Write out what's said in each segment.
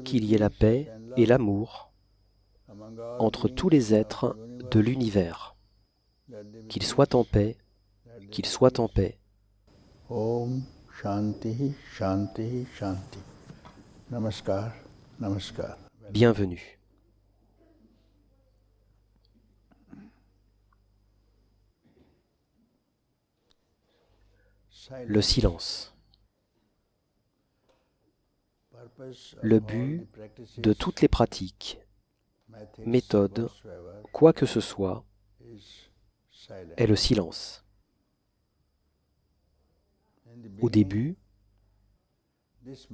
qu'il y ait la paix et l'amour entre tous les êtres de l'univers, qu'ils soient en paix, qu'ils soient en paix. Om Shanti Shanti Shanti. Namaskar, Namaskar. Bienvenue. Le silence. Le but de toutes les pratiques, méthodes, quoi que ce soit, est le silence. Au début,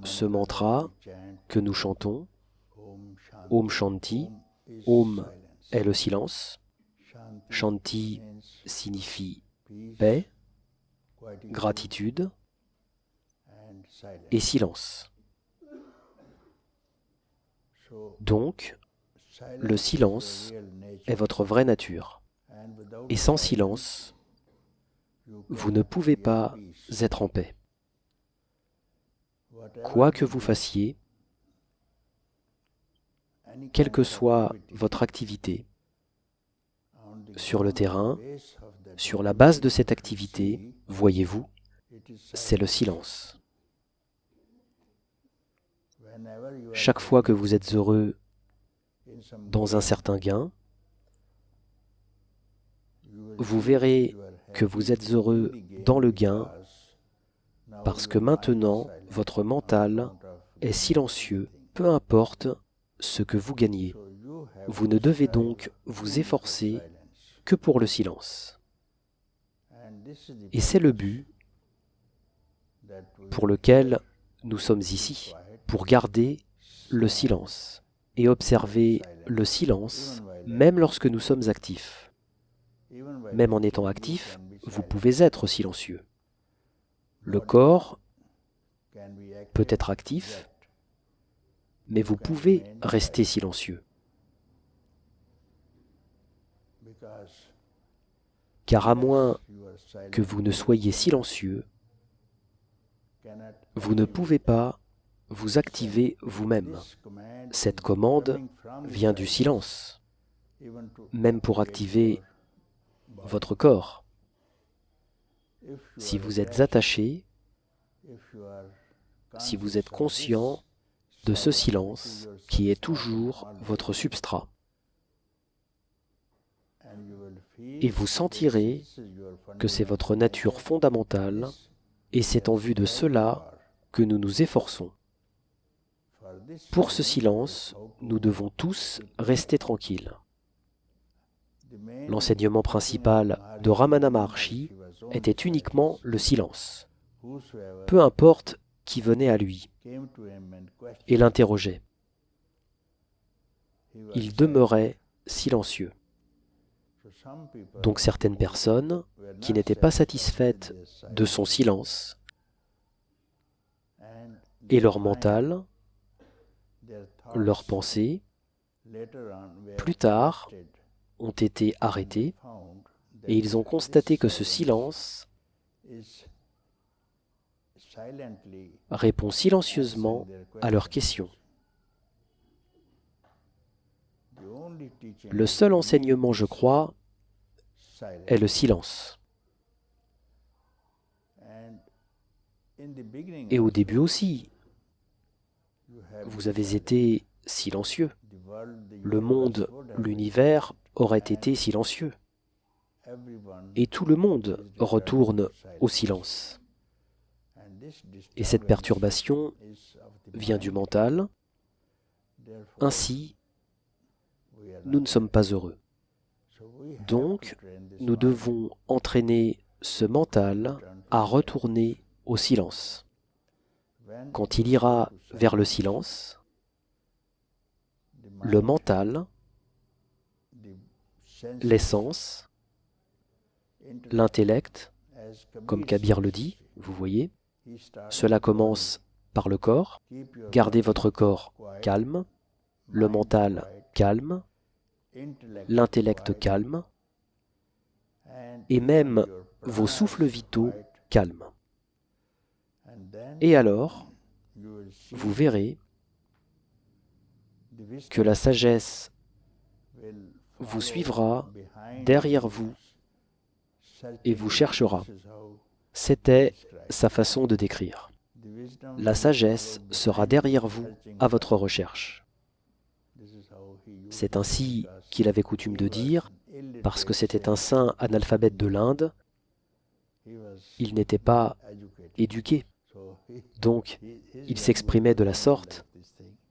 ce mantra que nous chantons, Om Shanti, Om est le silence, Shanti signifie paix, gratitude et silence. Donc, le silence est votre vraie nature. Et sans silence, vous ne pouvez pas être en paix. Quoi que vous fassiez, quelle que soit votre activité, sur le terrain, sur la base de cette activité, voyez-vous, c'est le silence. Chaque fois que vous êtes heureux dans un certain gain, vous verrez que vous êtes heureux dans le gain parce que maintenant votre mental est silencieux, peu importe ce que vous gagnez. Vous ne devez donc vous efforcer que pour le silence. Et c'est le but pour lequel nous sommes ici, pour garder le silence et observer le silence même lorsque nous sommes actifs. Même en étant actif, vous pouvez être silencieux. Le corps peut être actif, mais vous pouvez rester silencieux. Car à moins que vous ne soyez silencieux, vous ne pouvez pas vous activer vous-même. Cette commande vient du silence, même pour activer votre corps. Si vous êtes attaché, si vous êtes conscient de ce silence qui est toujours votre substrat, et vous sentirez que c'est votre nature fondamentale, et c'est en vue de cela que nous nous efforçons. Pour ce silence, nous devons tous rester tranquilles. L'enseignement principal de Ramana Maharshi était uniquement le silence. Peu importe qui venait à lui et l'interrogeait, il demeurait silencieux. Donc certaines personnes qui n'étaient pas satisfaites de son silence et leur mental, leurs pensées, plus tard, ont été arrêtés et ils ont constaté que ce silence répond silencieusement à leurs questions. Le seul enseignement, je crois, est le silence. Et au début aussi, vous avez été silencieux. Le monde, l'univers aurait été silencieux. Et tout le monde retourne au silence. Et cette perturbation vient du mental. Ainsi, nous ne sommes pas heureux. Donc, nous devons entraîner ce mental à retourner au silence. Quand il ira vers le silence, le mental, l'essence, l'intellect, comme Kabir le dit, vous voyez, cela commence par le corps. Gardez votre corps calme, le mental calme, l'intellect calme, et même vos souffles vitaux calmes. Et alors, vous verrez que la sagesse vous suivra derrière vous et vous cherchera. C'était sa façon de décrire. La sagesse sera derrière vous à votre recherche. C'est ainsi qu'il avait coutume de dire, parce que c'était un saint analphabète de l'Inde, il n'était pas éduqué. Donc, il s'exprimait de la sorte,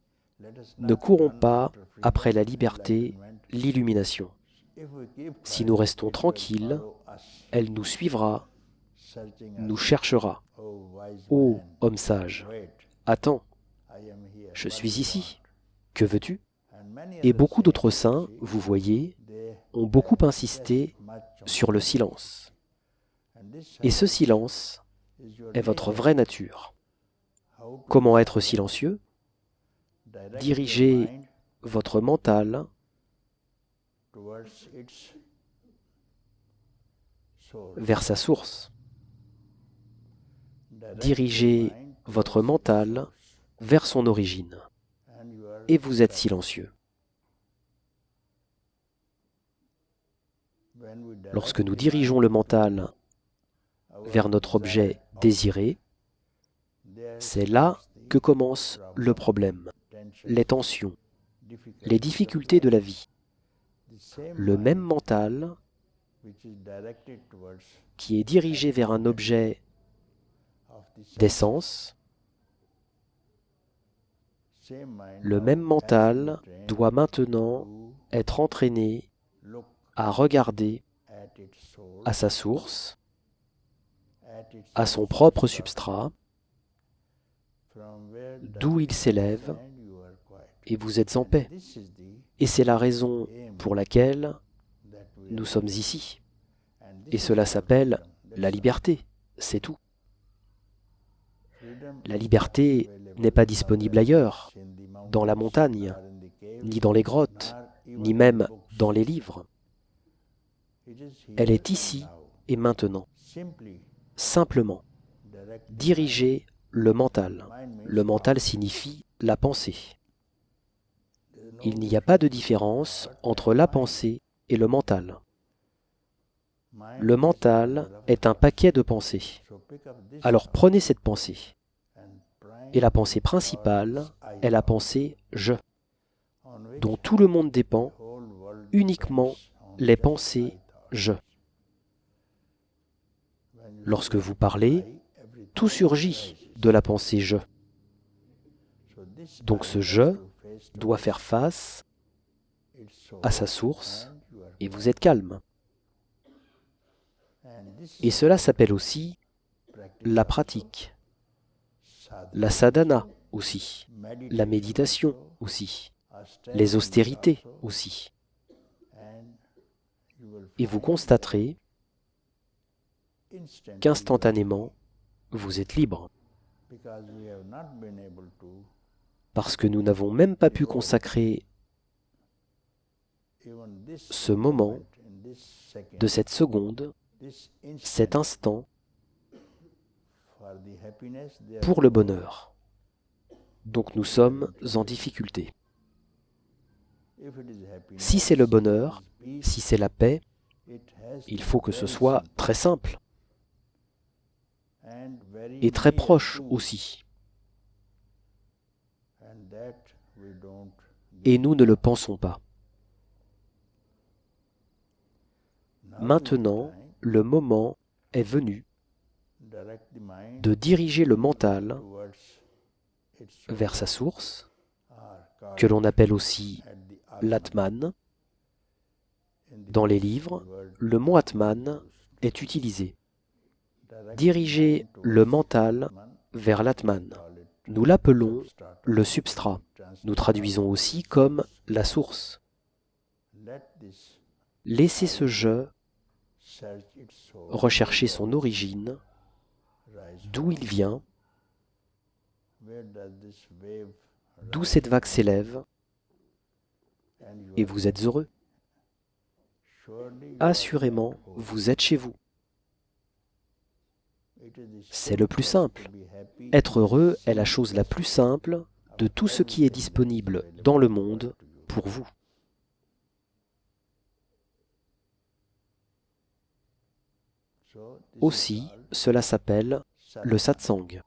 « Ne courons pas après la liberté, l'illumination. Si nous restons tranquilles, elle nous suivra, nous cherchera. Ô homme sage, attends, je suis ici, que veux-tu » Et beaucoup d'autres saints, vous voyez, ont beaucoup insisté sur le silence. Et ce silence est votre vraie nature. Comment être silencieux? Dirigez votre mental vers sa source. Dirigez votre mental vers son origine. Et vous êtes silencieux. Lorsque nous dirigeons le mental vers notre objet désiré, c'est là que commence le problème, les tensions, les difficultés de la vie. Le même mental qui est dirigé vers un objet d'essence, le même mental doit maintenant être entraîné à regarder à sa source, à son propre substrat, d'où il s'élève, et vous êtes en paix. Et c'est la raison pour laquelle nous sommes ici. Et cela s'appelle la liberté, c'est tout. La liberté n'est pas disponible ailleurs, dans la montagne, ni dans les grottes, ni même dans les livres. Elle est ici et maintenant. Simplement, diriger le mental. Le mental signifie la pensée. Il n'y a pas de différence entre la pensée et le mental. Le mental est un paquet de pensées. Alors prenez cette pensée. Et la pensée principale est la pensée « je », dont tout le monde dépend, uniquement les pensées « je ». Lorsque vous parlez, tout surgit de la pensée « je ». Donc ce « je » doit faire face à sa source et vous êtes calme. Et cela s'appelle aussi la pratique, la sadhana aussi, la méditation aussi, les austérités aussi. Et vous constaterez qu'instantanément, vous êtes libre. Parce que nous n'avons même pas pu consacrer ce moment, de cette seconde, cet instant, pour le bonheur. Donc nous sommes en difficulté. Si c'est le bonheur, si c'est la paix, il faut que ce soit très simple et très proche aussi. Et nous ne le pensons pas. Maintenant, le moment est venu de diriger le mental vers sa source, que l'on appelle aussi l'Atman. Dans les livres, le mot Atman est utilisé. Diriger le mental vers l'Atman. Nous l'appelons le substrat. Nous traduisons aussi comme la source. Laissez ce « je » rechercher son origine, d'où il vient, d'où cette vague s'élève, et vous êtes heureux. Assurément, vous êtes chez vous. C'est le plus simple. Être heureux est la chose la plus simple de tout ce qui est disponible dans le monde pour vous. Aussi, cela s'appelle le satsang.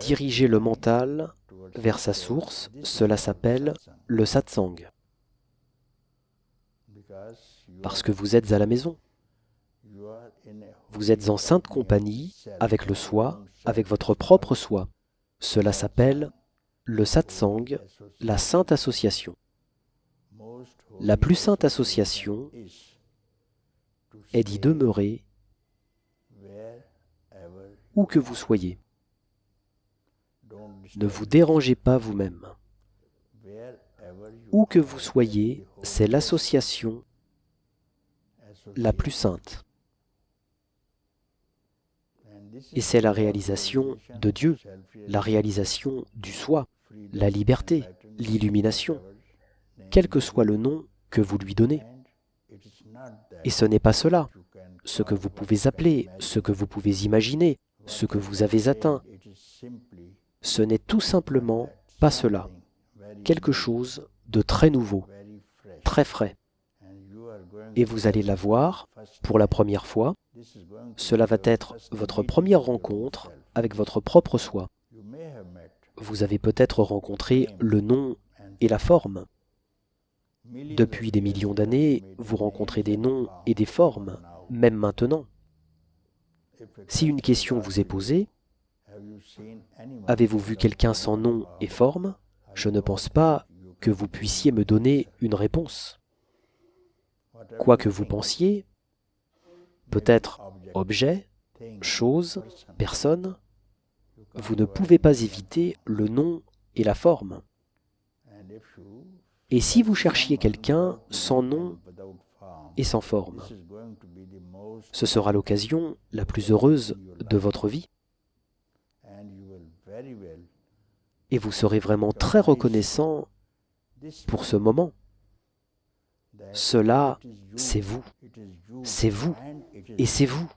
Diriger le mental vers sa source, cela s'appelle le satsang. Parce que vous êtes à la maison. Vous êtes en sainte compagnie avec le soi, avec votre propre soi. Cela s'appelle le satsang, la sainte association. La plus sainte association est d'y demeurer où que vous soyez. Ne vous dérangez pas vous-même. Où que vous soyez, c'est l'association la plus sainte. Et c'est la réalisation de Dieu, la réalisation du soi, la liberté, l'illumination, quel que soit le nom que vous lui donnez. Et ce n'est pas cela, ce que vous pouvez appeler, ce que vous pouvez imaginer, ce que vous avez atteint. Ce n'est tout simplement pas cela, quelque chose de très nouveau, très frais. Et vous allez la voir pour la première fois. Cela va être votre première rencontre avec votre propre soi. Vous avez peut-être rencontré le nom et la forme. Depuis des millions d'années, vous rencontrez des noms et des formes, même maintenant. Si une question vous est posée, avez-vous vu quelqu'un sans nom et forme? Je ne pense pas que vous puissiez me donner une réponse. Quoi que vous pensiez, peut-être objet, chose, personne, vous ne pouvez pas éviter le nom et la forme. Et si vous cherchiez quelqu'un sans nom et sans forme, ce sera l'occasion la plus heureuse de votre vie. Et vous serez vraiment très reconnaissant pour ce moment. Cela, c'est vous. C'est vous. Et c'est vous.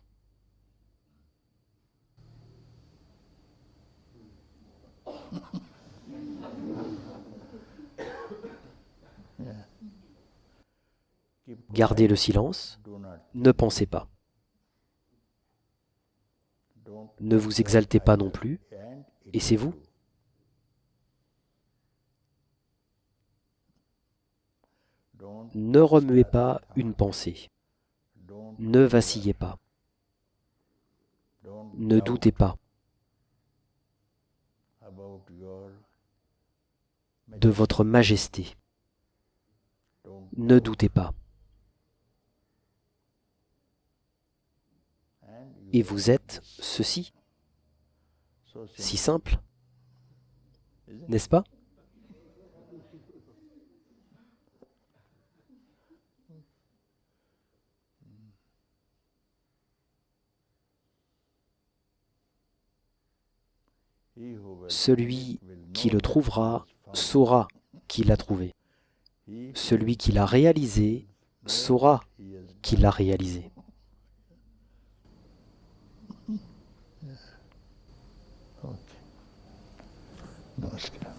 Gardez le silence. Ne pensez pas. Ne vous exaltez pas non plus. Et c'est vous. Ne remuez pas une pensée. Ne vacillez pas. Ne doutez pas de votre majesté. Ne doutez pas. Et vous êtes ceci. Si simple, n'est-ce pas? Celui qui le trouvera saura qu'il l'a trouvé. Celui qui l'a réalisé saura qu'il l'a réalisé. Namaskar.